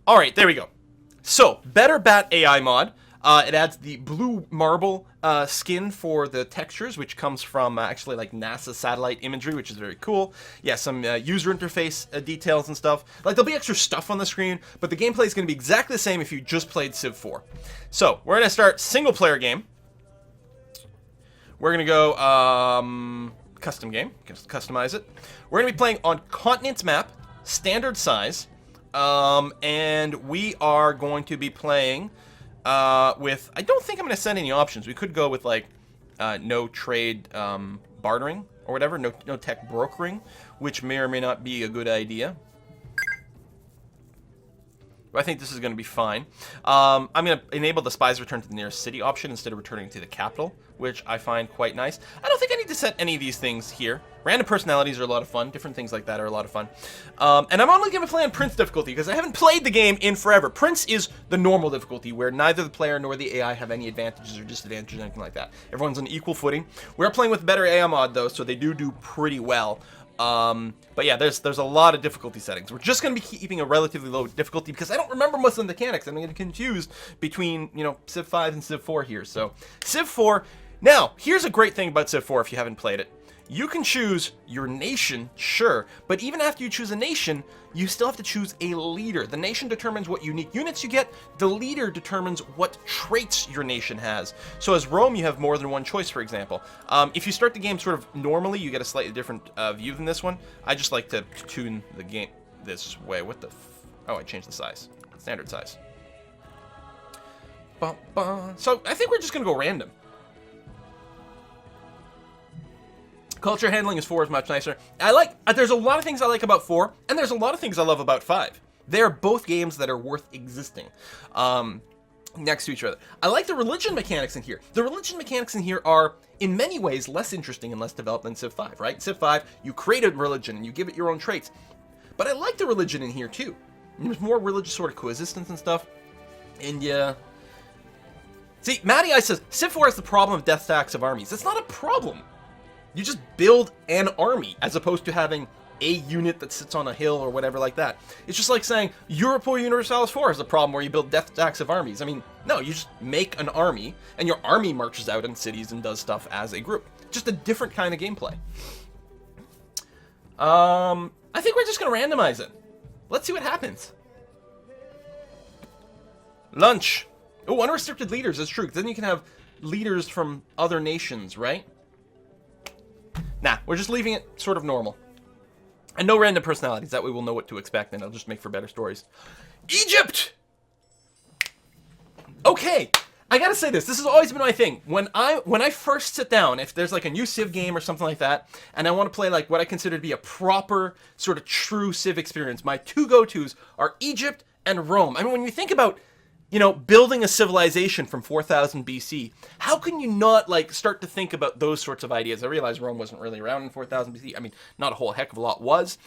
All right, there we go. So, Better Bat AI mod. It adds the blue marble skin for the textures, which comes from actually like NASA satellite imagery, which is very cool. Yeah, some user interface details and stuff. Like, there'll be extra stuff on the screen, but the gameplay is going to be exactly the same if you just played Civ 4. So, we're going to start single player game. We're going to go custom game, just customize it. We're going to be playing on continents map, standard size, and we are going to be playing with, I don't think I'm going to send any options. We could go with like no trade bartering or whatever, no tech brokering, which may or may not be a good idea. I think this is going to be fine. I'm going to enable the spies return to the nearest city option instead of returning to the capital, which I find quite nice. I don't think I need to set any of these things here. Random personalities are a lot of fun. Different things like that are a lot of fun. And I'm only going to play on Prince difficulty because I haven't played the game in forever. Prince is the normal difficulty where neither the player nor the AI have any advantages or disadvantages or anything like that. Everyone's on equal footing. We're playing with better AI mod though, so they do pretty well. But yeah, there's a lot of difficulty settings. We're just going to be keeping a relatively low difficulty because I don't remember most of the mechanics. I'm going to get confused between, Civ 5 and Civ 4 here. So, Civ 4. Now, here's a great thing about Civ 4 if you haven't played it. You can choose your nation, sure, but even after you choose a nation, you still have to choose a leader. The nation determines what unique units you get. The leader determines what traits your nation has. So as Rome, you have more than one choice, for example. If you start the game sort of normally, you get a slightly different view than this one. I just like to tune the game this way. What the Oh, I changed the size. Standard size. So I think we're just going to go random. Culture handling is 4 is much nicer. There's a lot of things I like about 4, and there's a lot of things I love about 5. They're both games that are worth existing next to each other. I like the religion mechanics in here. The religion mechanics in here are, in many ways, less interesting and less developed than Civ 5, right? Civ 5, you create a religion and you give it your own traits. But I like the religion in here, too. There's more religious sort of coexistence and stuff. And yeah. See, Matty I says, Civ 4 has the problem of death stacks of armies. It's not a problem. You just build an army as opposed to having a unit that sits on a hill or whatever like that. It's just like saying Europa Universalis 4 has a problem where you build death stacks of armies. I mean, no, you just make an army and your army marches out in cities and does stuff as a group. Just a different kind of gameplay. I think we're just going to randomize it. Let's see what happens. Lunch. Oh, unrestricted leaders, that's true. Then you can have leaders from other nations, right? Nah, we're just leaving it sort of normal. And no random personalities, that way we'll know what to expect and it'll just make for better stories. Egypt! Okay, I gotta say this has always been my thing. When I first sit down, if there's like a new Civ game or something like that, and I want to play like what I consider to be a proper, sort of true Civ experience, my two go-tos are Egypt and Rome. I mean, when you think about building a civilization from 4000 BC, how can you not, start to think about those sorts of ideas? I realize Rome wasn't really around in 4000 BC. I mean, not a whole heck of a lot was.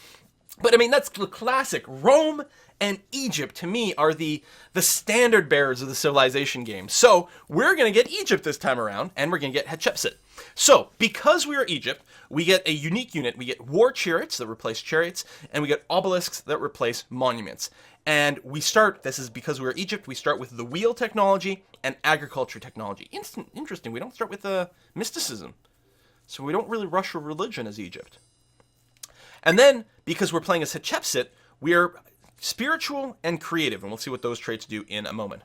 But, I mean, that's the classic. Rome and Egypt, to me, are the standard bearers of the civilization game. So, we're going to get Egypt this time around, and we're going to get Hatshepsut. So, because we are Egypt, we get a unique unit. We get war chariots that replace chariots, and we get obelisks that replace monuments. And we start, this is because we're Egypt, we start with the wheel technology and agriculture technology. Interesting, we don't start with mysticism. So we don't really rush a religion as Egypt. And then, because we're playing as Hatshepsut, we're spiritual and creative, and we'll see what those traits do in a moment.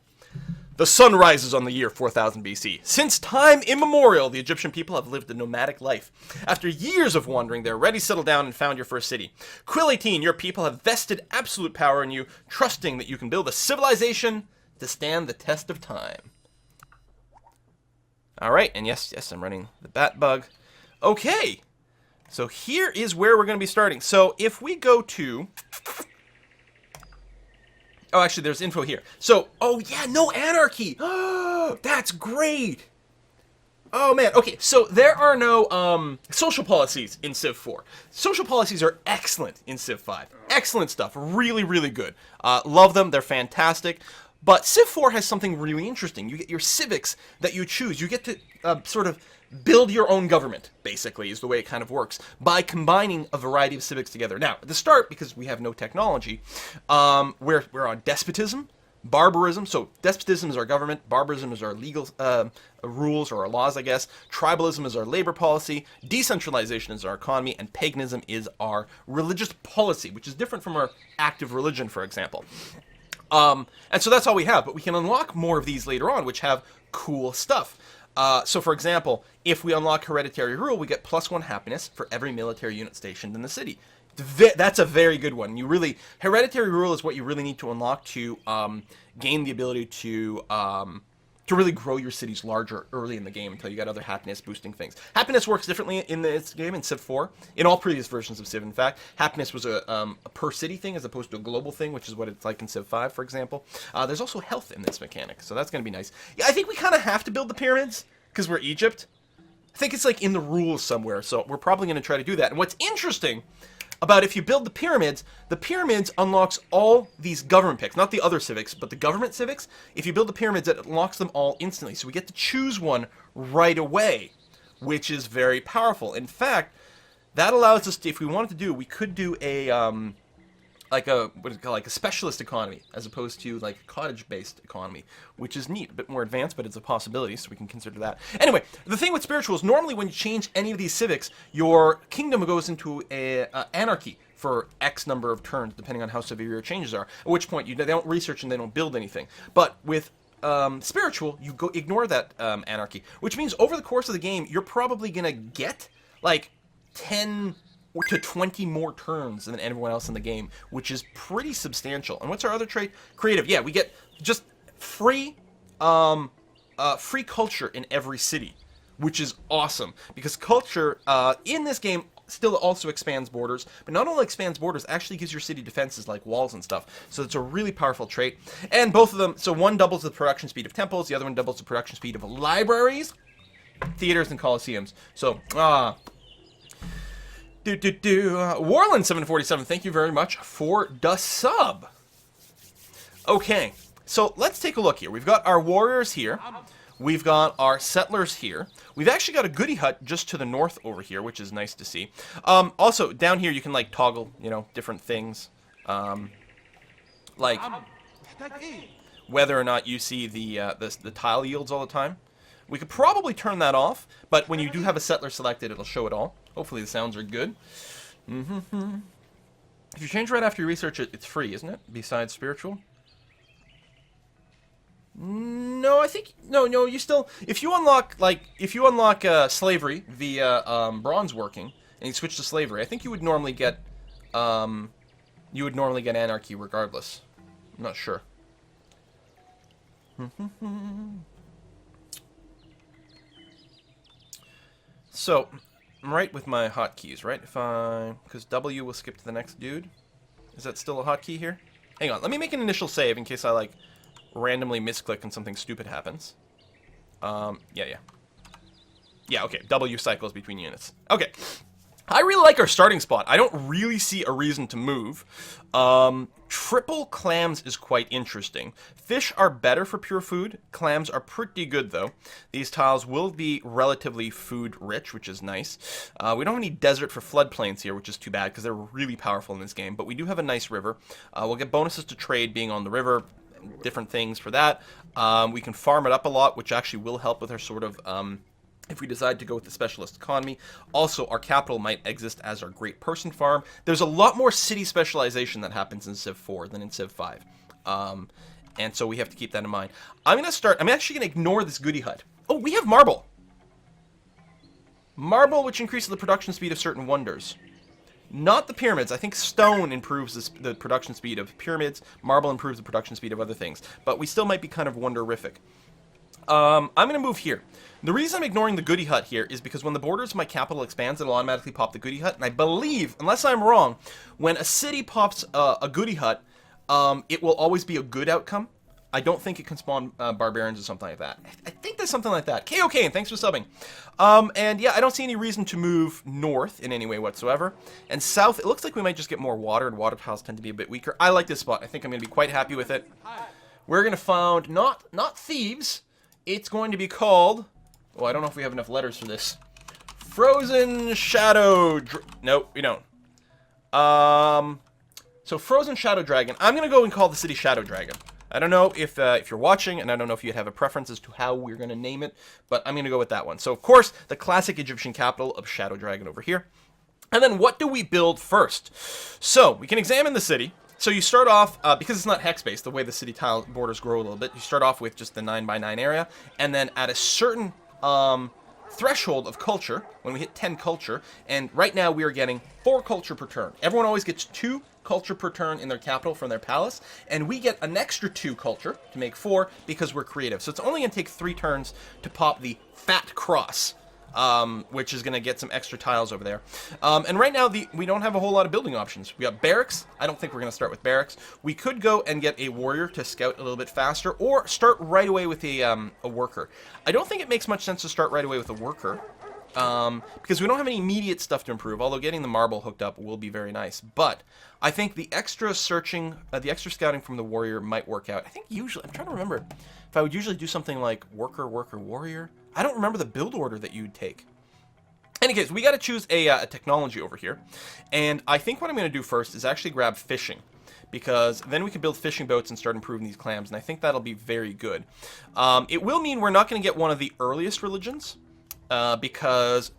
The sun rises on the year 4000 BC. Since time immemorial, the Egyptian people have lived a nomadic life. After years of wandering, they're already settled down and found your first city. Quiliteen, your people have vested absolute power in you, trusting that you can build a civilization to stand the test of time. Alright, and yes, I'm running the bat bug. Okay, so here is where we're going to be starting. So if we go to... Oh, actually, there's info here. So, oh yeah, no anarchy. Oh, that's great. Oh man, okay, so there are no social policies in Civ 4. Social policies are excellent in Civ 5. Excellent stuff, really, really good. Love them, they're fantastic. But Civ 4 has something really interesting. You get your civics that you choose. You get to sort of build your own government, basically, is the way it kind of works, by combining a variety of civics together. Now, at the start, because we have no technology, we're on despotism, barbarism. So despotism is our government, barbarism is our legal rules or our laws, I guess. Tribalism is our labor policy, decentralization is our economy, and paganism is our religious policy, which is different from our active religion, for example. And so that's all we have, but we can unlock more of these later on, which have cool stuff. So for example, if we unlock hereditary rule, we get +1 happiness for every military unit stationed in the city. That's a very good one. Hereditary rule is what you really need to unlock to gain the ability to really grow your cities larger early in the game until you got other happiness boosting things. Happiness works differently in this game, in Civ 4, in all previous versions of Civ, in fact. Happiness was a per city thing as opposed to a global thing, which is what it's like in Civ 5, for example. There's also health in this mechanic, so that's going to be nice. Yeah, I think we kind of have to build the pyramids because we're Egypt. I think it's like in the rules somewhere, so we're probably going to try to do that. And what's interesting about if you build the pyramids unlocks all these government picks, not the other civics, but the government civics. If you build the pyramids, it unlocks them all instantly. So we get to choose one right away, which is very powerful. In fact, that allows us to, if we wanted to do, we could do a like a specialist economy as opposed to like a cottage-based economy, which is neat, a bit more advanced, but it's a possibility, so we can consider that. Anyway, the thing with spiritual is normally when you change any of these civics, your kingdom goes into a anarchy for X number of turns, depending on how severe your changes are. At which point they don't research and they don't build anything. But with spiritual, you ignore that anarchy, which means over the course of the game, you're probably gonna get like 10 to 20 more turns than everyone else in the game, which is pretty substantial. And what's our other trait? Creative. Yeah, we get just free culture in every city, which is awesome, because culture in this game still also expands borders, but not only expands borders, actually gives your city defenses like walls and stuff. So it's a really powerful trait. And both of them, so one doubles the production speed of temples, the other one doubles the production speed of libraries, theaters, and coliseums. So, Warland747, thank you very much for the sub. Okay, so let's take a look here. We've got our warriors here. We've got our settlers here. We've actually got a goody hut just to the north over here, which is nice to see. Also, down here you can like toggle, different things. Like whether or not you see the tile yields all the time. We could probably turn that off, but when you do have a settler selected, it'll show it all. Hopefully the sounds are good. If you change right after you research it, it's free, isn't it? Besides spiritual? No, I think no. You still, if you unlock slavery via bronze working, and you switch to slavery, I think you would normally get anarchy regardless. I'm not sure. So, I'm right with my hotkeys, right? Because W will skip to the next dude. Is that still a hotkey here? Hang on, let me make an initial save in case I randomly misclick and something stupid happens. Yeah, okay, W cycles between units. Okay. I really like our starting spot. I don't really see a reason to move. Triple clams is quite interesting. Fish are better for pure food. Clams are pretty good, though. These tiles will be relatively food rich, which is nice. We don't have any desert for floodplains here, which is too bad, because they're really powerful in this game. But we do have a nice river. We'll get bonuses to trade being on the river, different things for that. We can farm it up a lot, which actually will help with our sort of... if we decide to go with the specialist economy. Also, our capital might exist as our great person farm. There's a lot more city specialization that happens in Civ 4 than in Civ 5. And so we have to keep that in mind. I'm actually going to ignore this goody hut. Oh, we have marble. Marble, which increases the production speed of certain wonders. Not the pyramids. I think stone improves the production speed of pyramids. Marble improves the production speed of other things. But we still might be kind of wonderific. I'm going to move here. The reason I'm ignoring the goody hut here is because when the borders of my capital expands, it'll automatically pop the goody hut. And I believe, unless I'm wrong, when a city pops a goody hut, it will always be a good outcome. I don't think it can spawn barbarians or something like that. I think there's something like that. KOK, and thanks for subbing. And yeah, I don't see any reason to move north in any way whatsoever. And south, it looks like we might just get more water, and water tiles tend to be a bit weaker. I like this spot. I think I'm going to be quite happy with it. We're going to found not thieves. It's going to be called Oh, I don't know if we have enough letters for this. Frozen Shadow... Nope, we don't. So Frozen Shadow Dragon. I'm going to go and call the city Shadow Dragon. I don't know if you're watching, and I don't know if you'd have a preference as to how we're going to name it, but I'm going to go with that one. So, of course, the classic Egyptian capital of Shadow Dragon over here. And then what do we build first? So, we can examine the city. So you start off, because it's not hex-based, the way the city tile borders grow a little bit, you start off with just the 9x9 area, and then at a certain threshold of culture, when we hit 10 culture, and right now we are getting 4 culture per turn. Everyone always gets 2 culture per turn in their capital from their palace, and we get an extra 2 culture to make 4 because we're creative. So it's only going to take 3 turns to pop the Fat Cross, which is going to get some extra tiles over there. And right now, we don't have a whole lot of building options. We got barracks. I don't think we're going to start with barracks. We could go and get a warrior to scout a little bit faster, or start right away with a worker. I don't think it makes much sense to start right away with a worker, because we don't have any immediate stuff to improve, although getting the marble hooked up will be very nice. But I think the extra searching, the extra scouting from the warrior might work out. I think usually, I'm trying to remember if I would usually do something like worker, worker, warrior. I don't remember the build order that you'd take. In any case, we got to choose a technology over here. And I think what I'm going to do first is actually grab fishing, because then we can build fishing boats and start improving these clams, and I think that'll be very good. It will mean we're not going to get one of the earliest religions, because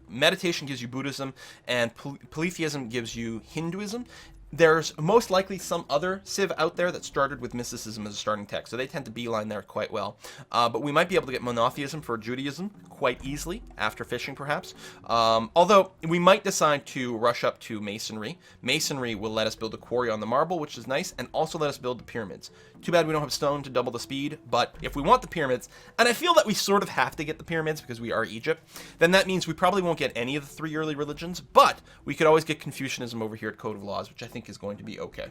meditation gives you Buddhism, and polytheism gives you Hinduism. There's most likely some other civ out there that started with mysticism as a starting text, so they tend to beeline there quite well. But we might be able to get monotheism for Judaism quite easily, after fishing perhaps. Although, we might decide to rush up to Masonry. Masonry will let us build a quarry on the marble, which is nice, and also let us build the pyramids. Too bad we don't have stone to double the speed, but if we want the pyramids, and I feel that we sort of have to get the pyramids because we are Egypt, then that means we probably won't get any of the 3 early religions, but we could always get Confucianism over here at Code of Laws, which I think is going to be okay.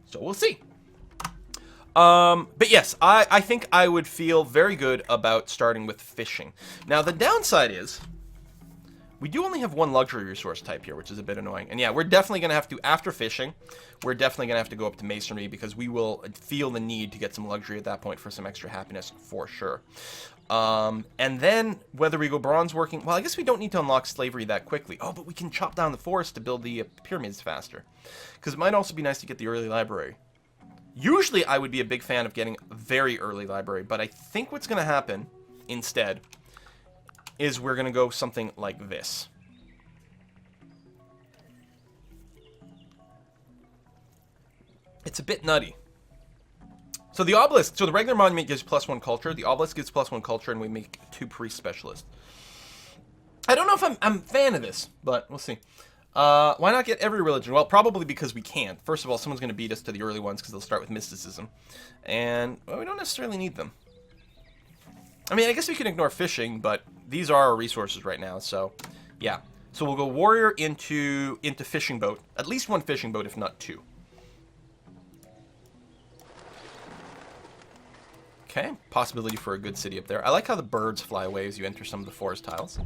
So we'll see. But yes, I think I would feel very good about starting with fishing. Now, the downside is we do only have 1 luxury resource type here, which is a bit annoying. And yeah, we're definitely going to have to, after fishing, we're definitely going to have to go up to Masonry, because we will feel the need to get some luxury at that point for some extra happiness, for sure. And then, whether we go bronze working, well, I guess we don't need to unlock slavery that quickly. Oh, but we can chop down the forest to build the pyramids faster. Because it might also be nice to get the early library. Usually, I would be a big fan of getting a very early library, but I think what's going to happen, instead, is we're going to go something like this. It's a bit nutty. So the obelisk, so the regular monument gives +1 culture, the obelisk gives +1 culture, and we make 2 priest specialists. I don't know if I'm a fan of this, but we'll see. Why not get every religion? Well, probably because we can't. First of all, someone's going to beat us to the early ones because they'll start with mysticism. And, well, we don't necessarily need them. I mean, I guess we can ignore fishing, but these are our resources right now, so yeah. So we'll go warrior into fishing boat. At least 1 fishing boat, if not 2. Okay, possibility for a good city up there. I like how the birds fly away as you enter some of the forest tiles.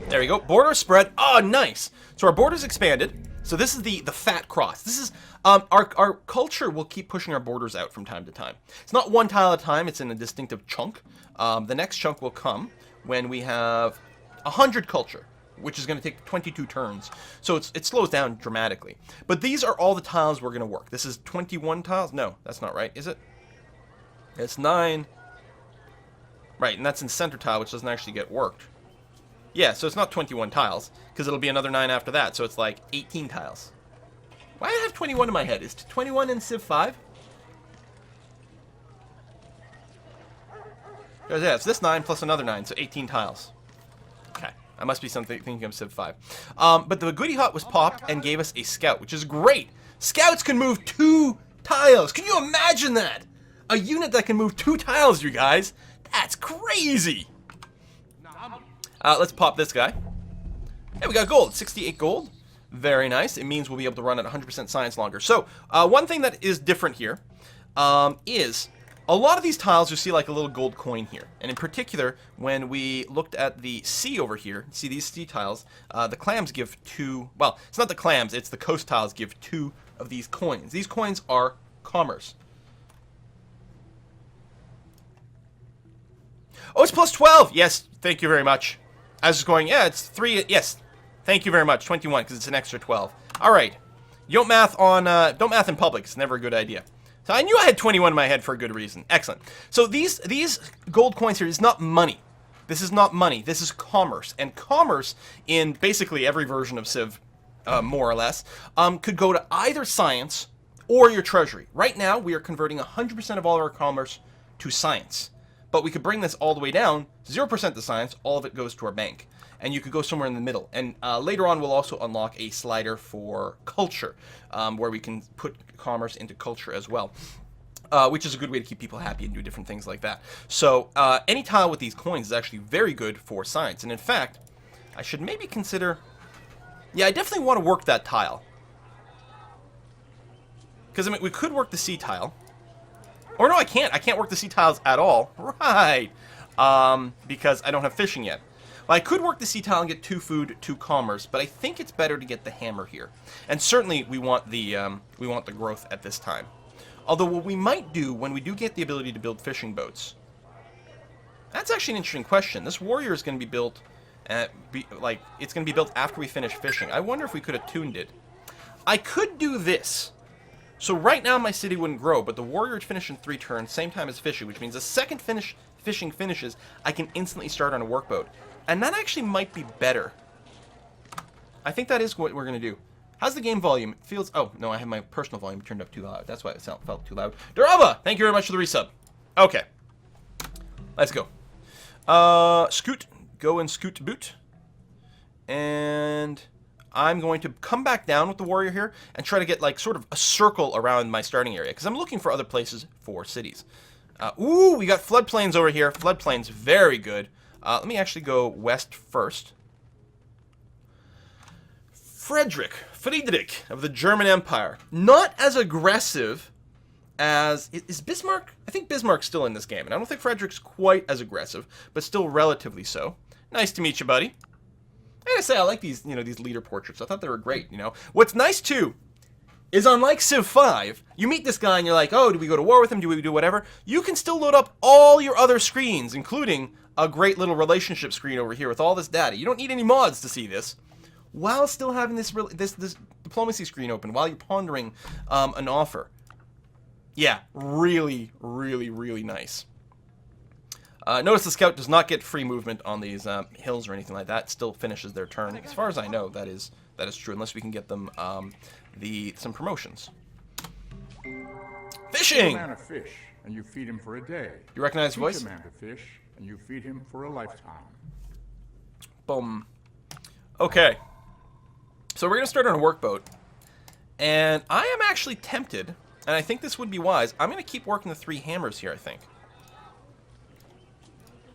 There you go. Border spread. Oh, nice. So our border's expanded. So this is the Fat Cross. This is our culture will keep pushing our borders out from time to time. It's not 1 tile at a time. It's in a distinctive chunk. The next chunk will come when we have 100 culture, which is going to take 22 turns. So it slows down dramatically. But these are all the tiles we're going to work. This is 21 tiles. No, that's not right, is it? It's 9. Right, and that's in center tile, which doesn't actually get worked. Yeah, so it's not 21 tiles, because it'll be another 9 after that, so it's like 18 tiles. Why do I have 21 in my head? Is 21 in Civ 5? Yeah, it's this 9 plus another 9, so 18 tiles. Okay, I must be thinking of Civ 5. But the Goody Hut was popped and gave us a scout, which is great. Scouts can move 2 tiles. Can you imagine that? A unit that can move 2 tiles, you guys. That's crazy. Let's pop this guy. Hey, we got gold. 68 gold. Very nice. It means we'll be able to run at 100% science longer. So, one thing that is different here is a lot of these tiles, you see like a little gold coin here. And in particular, when we looked at the sea over here, see these sea tiles, the clams give 2, well, it's not the clams, it's the coast tiles give 2 of these coins. These coins are commerce. Oh, it's plus 12. Yes, thank you very much. I was just going, yeah, it's 3. Yes, thank you very much. 21, because it's an extra 12. All right. You don't math on, don't math in public. It's never a good idea. So I knew I had 21 in my head for a good reason. Excellent. So these gold coins here is not money. This is not money. This is commerce. And commerce, in basically every version of Civ, more or less, could go to either science or your treasury. Right now, we are converting 100% of all our commerce to science. But we could bring this all the way down, 0% to science, all of it goes to our bank. And you could go somewhere in the middle. And later on, we'll also unlock a slider for culture, where we can put commerce into culture as well. Which is a good way to keep people happy and do different things like that. So any tile with these coins is actually very good for science. And in fact, I should maybe consider... Yeah, I definitely want to work that tile. Because, I mean, we could work the sea tile. Or no, I can't. I can't work the sea tiles at all. Right. Because I don't have fishing yet. Well, I could work the sea tile and get 2 food, 2 commerce, but I think it's better to get the hammer here. And certainly we want the growth at this time. Although what we might do when we do get the ability to build fishing boats, that's actually an interesting question. This warrior is going to be built, it's going to be built after we finish fishing. I wonder if we could have tuned it. I could do this. So right now my city wouldn't grow, but the warrior would finish in 3 turns, same time as fishing, which means the second fishing finishes, I can instantly start on a workboat. And that actually might be better. I think that is what we're going to do. How's the game volume? It feels... Oh, no, I have my personal volume turned up too loud. That's why it felt too loud. Durava! Thank you very much for the resub. Okay. Let's go. Scoot. Go and scoot boot. And I'm going to come back down with the warrior here and try to get, like, sort of a circle around my starting area. Because I'm looking for other places for cities. Ooh, we got floodplains over here. Floodplains, very good. Let me actually go west first. Friedrich of the German Empire. Not as aggressive as... Is Bismarck? I think Bismarck's still in this game. And I don't think Frederick's quite as aggressive, but still relatively so. Nice to meet you, buddy. I gotta say, I like these, these leader portraits. I thought they were great, What's nice, too, is unlike Civ 5, you meet this guy and you're like, oh, do we go to war with him? Do we do whatever? You can still load up all your other screens, including a great little relationship screen over here with all this data. You don't need any mods to see this, while still having this diplomacy screen open while you're pondering an offer. Yeah, really, really, really nice. Notice the scout does not get free movement on these hills or anything like that. It still finishes their turn. As far as I know, that is true, unless we can get them some promotions. Fishing! You feed a man a fish, and you feed him for a day. You recognize the voice? Teach a man to fish, and you feed him for a lifetime. Boom. Okay. So we're going to start on a workboat. And I am actually tempted, and I think this would be wise, I'm going to keep working the 3 hammers here, I think.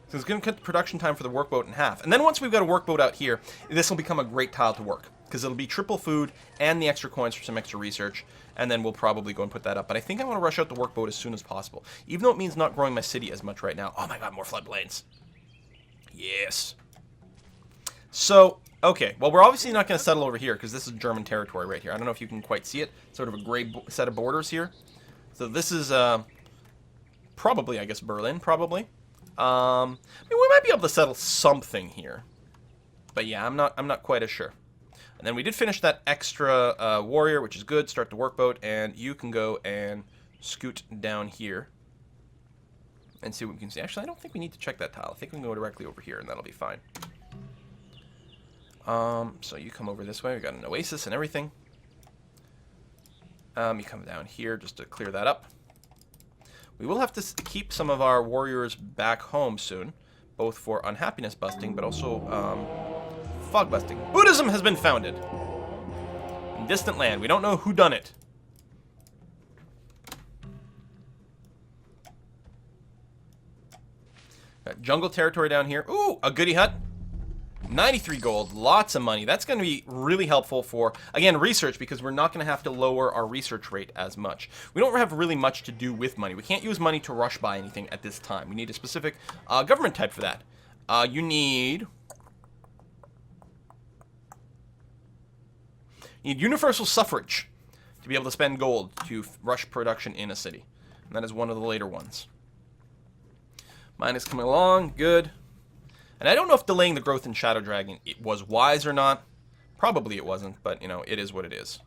So it's going to cut the production time for the workboat in half. And then once we've got a workboat out here, this will become a great tile to work. Because it'll be triple food and the extra coins for some extra research. And then we'll probably go and put that up. But I think I want to rush out the workboat as soon as possible. Even though it means not growing my city as much right now. Oh my god, more floodplains. Yes. So, okay. Well, we're obviously not going to settle over here because this is German territory right here. I don't know if you can quite see it. Sort of a gray set of borders here. So this is probably, I guess, Berlin, probably. I mean, we might be able to settle something here. But yeah, I'm not quite as sure. And then we did finish that extra warrior, which is good. Start the workboat, and you can go and scoot down here and see what we can see. Actually, I don't think we need to check that tile. I think we can go directly over here, and that'll be fine. So you come over this way. We got an oasis and everything. You come down here just to clear that up. We will have to keep some of our warriors back home soon, both for unhappiness busting, but also fog busting. Buddhism has been founded in distant land. We don't know who done it. Got jungle territory down here. Ooh, a goodie hut. 93 gold, lots of money. That's going to be really helpful for, again, research, because we're not going to have to lower our research rate as much. We don't have really much to do with money. We can't use money to rush buy anything at this time. We need a specific government type for that. You need universal suffrage to be able to spend gold to rush production in a city. And that is one of the later ones. Mine is coming along. Good. And I don't know if delaying the growth in Shadow Dragon it was wise or not. Probably it wasn't, but, you know, it is what it is.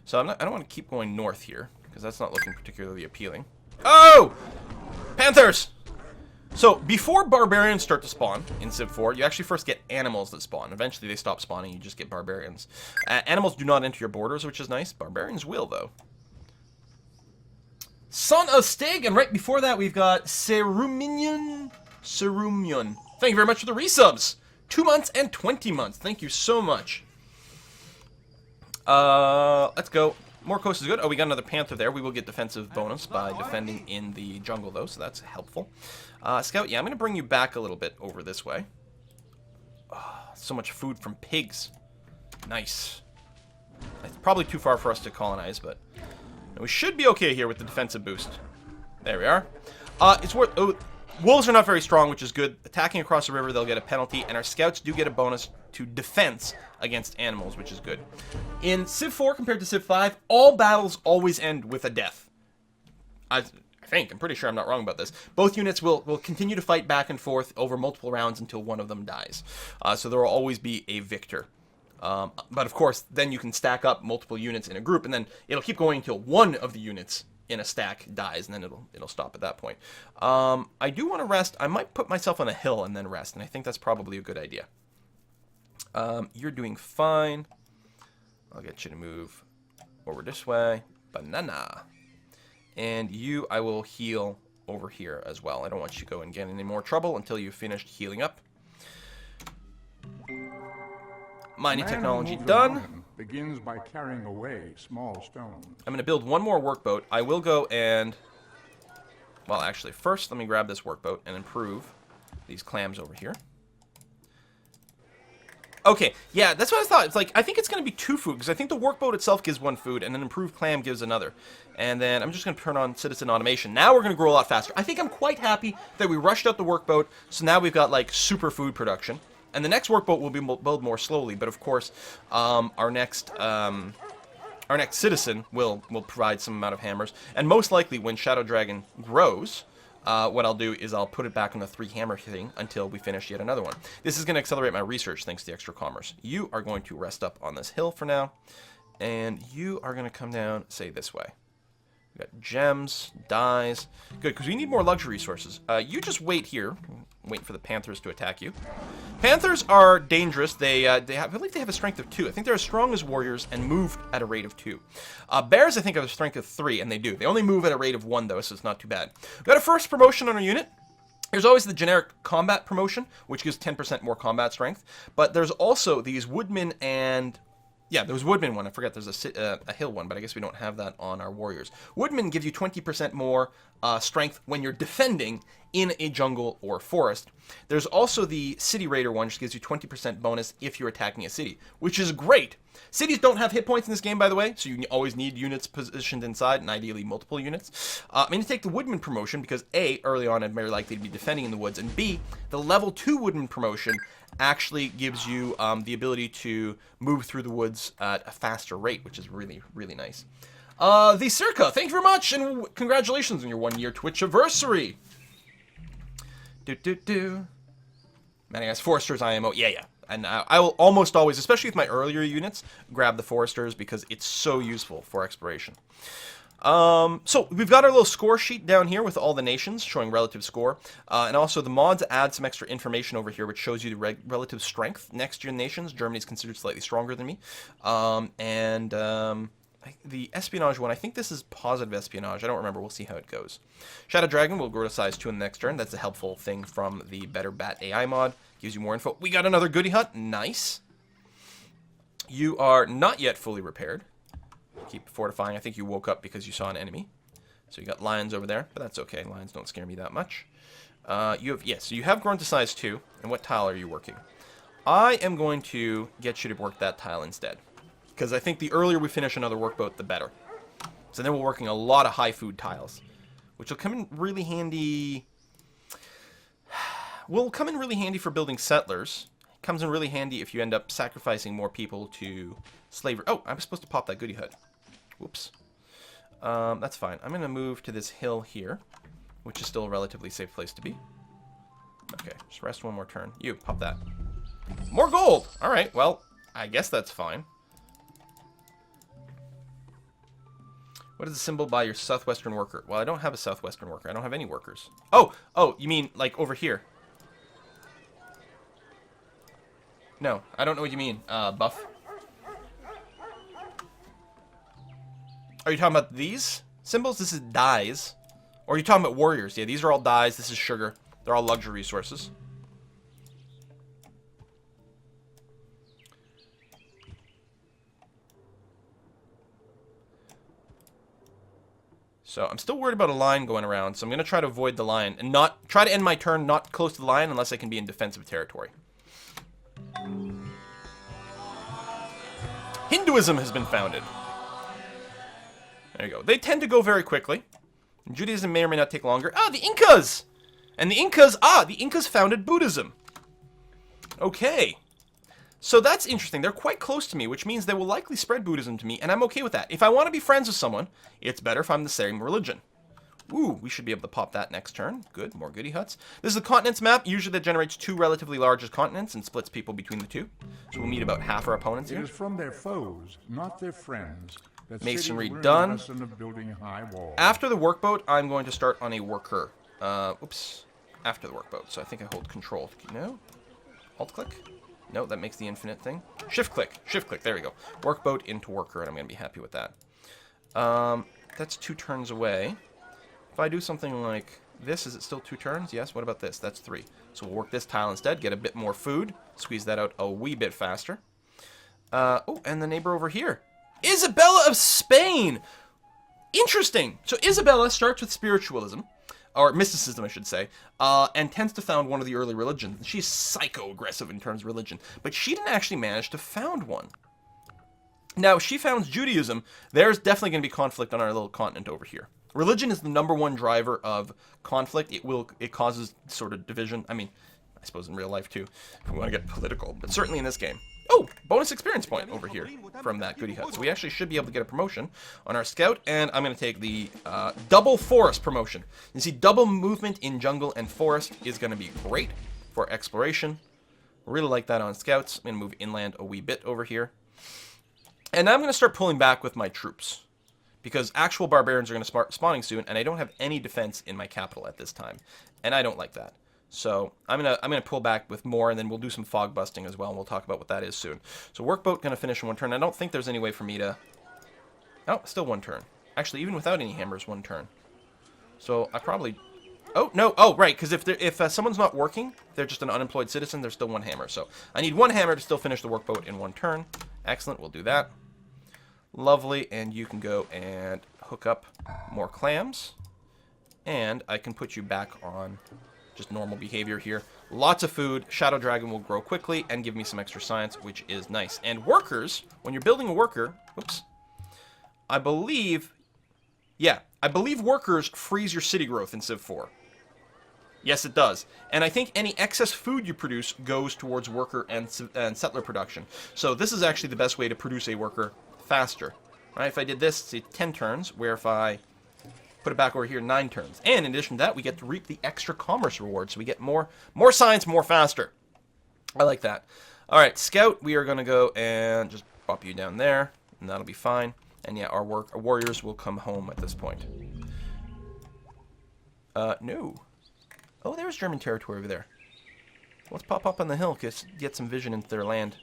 So I don't want to keep going north here, because that's not looking particularly appealing. Oh! Panthers! So, before barbarians start to spawn in Civ 4, you actually first get animals that spawn. Eventually they stop spawning, you just get barbarians. Animals do not enter your borders, which is nice. Barbarians will, though. Son of Stig, and right before that we've got Cerumion. Thank you very much for the resubs. 2 months and 20 months. Thank you so much. Let's go. More coast is good. Oh, we got another panther there. We will get defensive bonus by defending in the jungle, though, so that's helpful. Scout, yeah, I'm going to bring you back a little bit over this way. Oh, so much food from pigs. Nice. It's probably too far for us to colonize, but we should be okay here with the defensive boost. There we are. It's worth... Oh, wolves are not very strong, which is good. Attacking across the river, they'll get a penalty, and our scouts do get a bonus to defense against animals, which is good. In Civ 4 compared to Civ 5, all battles always end with a death. I think. I'm pretty sure I'm not wrong about this. Both units will continue to fight back and forth over multiple rounds until one of them dies. So there will always be a victor. But of course, then you can stack up multiple units in a group, and then it'll keep going until one of the units in a stack dies, and then it'll stop at that point. I do want to rest. I might put myself on a hill and then rest, and I think that's probably a good idea. You're doing fine. I'll get you to move over this way. Banana. And you, I will heal over here as well. I don't want you to go and get any more trouble until you've finished healing up. Mining technology done. Begins by carrying away small stones. I'm going to build one more workboat. I will go and... Well, actually, first let me grab this workboat and improve these clams over here. Okay, yeah, that's what I thought. It's like, I think it's going to be 2 food, because I think the workboat itself gives 1 food, and an improved clam gives another. And then I'm just going to turn on citizen automation. Now we're going to grow a lot faster. I think I'm quite happy that we rushed out the workboat, so now we've got, like, super food production. And the next workboat will be built more slowly, but of course, our next citizen will provide some amount of hammers. And most likely, when Shadow Dragon grows... what I'll do is I'll put it back on the 3 hammer thing until we finish yet another one. This is going to accelerate my research thanks to the extra commerce. You are going to rest up on this hill for now, and you are going to come down, say, this way. We got gems, dyes. Good, because we need more luxury resources. You just wait here, wait for the panthers to attack you. Panthers are dangerous. I believe they have a strength of 2. I think they're as strong as warriors and move at a rate of 2. Bears, I think, have a strength of 3, and they do. They only move at a rate of 1, though, so it's not too bad. We got a first promotion on our unit. There's always the generic combat promotion, which gives 10% more combat strength. But there's also these woodmen and... Yeah, there was Woodman one. I forget there's a hill one, but I guess we don't have that on our warriors. Woodman gives you 20% more strength when you're defending in a jungle or forest. There's also the City Raider one, which gives you 20% bonus if you're attacking a city, which is great. Cities don't have hit points in this game, by the way, so you always need units positioned inside, and ideally multiple units. I'm going to take the Woodman promotion because A, early on I'm very likely to be defending in the woods, and B, the level 2 Woodman promotion actually gives you the ability to move through the woods at a faster rate, which is really, really nice. The Circa, thank you very much, and congratulations on your 1-year Twitch anniversary. Man, I guess Foresters IMO, yeah. And I will almost always, especially with my earlier units, grab the Foresters because it's so useful for exploration. So we've got our little score sheet down here with all the nations showing relative score, and also the mods add some extra information over here which shows you the relative strength next to your nations. Germany is considered slightly stronger than me, the espionage one, I think this is positive espionage. I don't remember. We'll see how it goes. Shadow Dragon will grow to size 2 in the next turn. That's a helpful thing from the Better Bat AI mod. Gives you more info. We got another goodie hut. Nice. You are not yet fully repaired. Keep fortifying. I think you woke up because you saw an enemy. So you got lions over there, but that's okay. Lions don't scare me that much. So you have grown to size 2. And what tile are you working? I am going to get you to work that tile instead, because I think the earlier we finish another workboat, the better. So then we're working a lot of high food tiles, which will come in really handy. Will come in really handy for building settlers. Comes in really handy if you end up sacrificing more people to slavery. Oh, I was supposed to pop that goodie hut. Whoops. That's fine. I'm going to move to this hill here, which is still a relatively safe place to be. Okay, just rest one more turn. You, pop that. More gold! Alright, well, I guess that's fine. What is the symbol by your southwestern worker? Well, I don't have a southwestern worker. I don't have any workers. Oh, you mean, like, over here? No, I don't know what you mean, Buff. Are you talking about these symbols? This is dyes. Or are you talking about warriors? Yeah, these are all dyes. This is sugar. They're all luxury resources. So I'm still worried about a lion going around, so I'm going to try to avoid the lion and not try to end my turn not close to the lion unless I can be in defensive territory. Hinduism has been founded. There you go. They tend to go very quickly. Judaism may or may not take longer. Ah, the Incas! And the Incas founded Buddhism. Okay. So that's interesting. They're quite close to me, which means they will likely spread Buddhism to me, and I'm okay with that. If I want to be friends with someone, it's better if I'm the same religion. Ooh, we should be able to pop that next turn. Good, more goody huts. This is the continents map. Usually that generates 2 relatively large continents and splits people between the 2. So we'll meet about half our opponents here. It is from their foes, not their friends, that Masonry cities learn done. the lesson of building high walls. After the workboat, I'm going to start on a worker. Oops. After the workboat. So I think I hold control. No? Alt click? No, that makes the infinite thing. Shift click. Shift click. There we go. Workboat into worker, and I'm going to be happy with that. That's 2 turns away. If I do something like this, is it still 2 turns? Yes. What about this? That's 3. So we'll work this tile instead, get a bit more food, squeeze that out a wee bit faster. Oh, and the neighbor over here. Isabella of Spain! Interesting. So Isabella starts with spiritualism, or mysticism, I should say, and tends to found one of the early religions. She's psycho-aggressive in terms of religion, but she didn't actually manage to found one. Now, if she founds Judaism, there's definitely going to be conflict on our little continent over here. Religion is the #1 driver of conflict. It causes sort of division. I mean, I suppose in real life too, if we want to get political, but certainly in this game. Oh, bonus experience point over here from that goody hut. So we actually should be able to get a promotion on our scout, and I'm going to take the double forest promotion. You see, double movement in jungle and forest is going to be great for exploration. Really like that on scouts. I'm going to move inland a wee bit over here. And I'm going to start pulling back with my troops, because actual barbarians are going to start spawning soon, and I don't have any defense in my capital at this time, and I don't like that. So I'm gonna pull back with more, and then we'll do some fog busting as well, and we'll talk about what that is soon. So workboat gonna finish in 1 turn. I don't think there's any way for me to. Oh, still 1 turn. Actually, even without any hammers, 1 turn. So I probably. Oh no! Oh right, because if someone's not working, they're just an unemployed citizen. There's still 1 hammer. So I need 1 hammer to still finish the workboat in 1 turn. Excellent. We'll do that. Lovely, and you can go and hook up more clams, and I can put you back on just normal behavior here. Lots of food. Shadow Dragon will grow quickly and give me some extra science, which is nice. And workers, when you're building a worker, oops, I believe workers freeze your city growth in Civ 4. Yes, it does. And I think any excess food you produce goes towards worker and settler production. So this is actually the best way to produce a worker faster. Right? If I did this, say 10 turns, where if I put it back over here, 9 turns. And in addition to that, we get to reap the extra commerce reward, so we get more science more faster. I like that. All right, Scout, we are going to go and just pop you down there, and that'll be fine. And yeah, our warriors will come home at this point. No. Oh, there's German territory over there. Let's pop up on the hill, get some vision into their land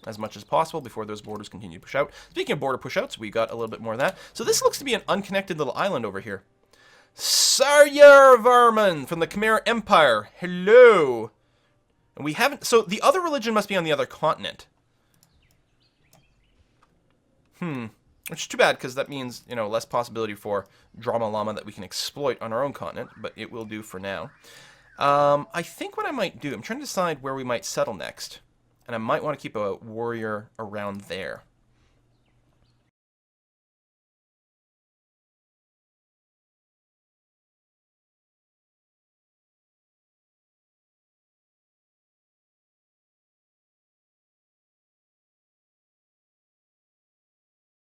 as much as possible before those borders continue to push out. Speaking of border push-outs, we got a little bit more of that. So this looks to be an unconnected little island over here. Saryarvarman from the Khmer Empire. Hello. And we haven't... So the other religion must be on the other continent. Which is too bad, because that means, you know, less possibility for Drama Llama that we can exploit on our own continent, but it will do for now. I think what I might do, I'm trying to decide where we might settle next. And I might want to keep a warrior around there.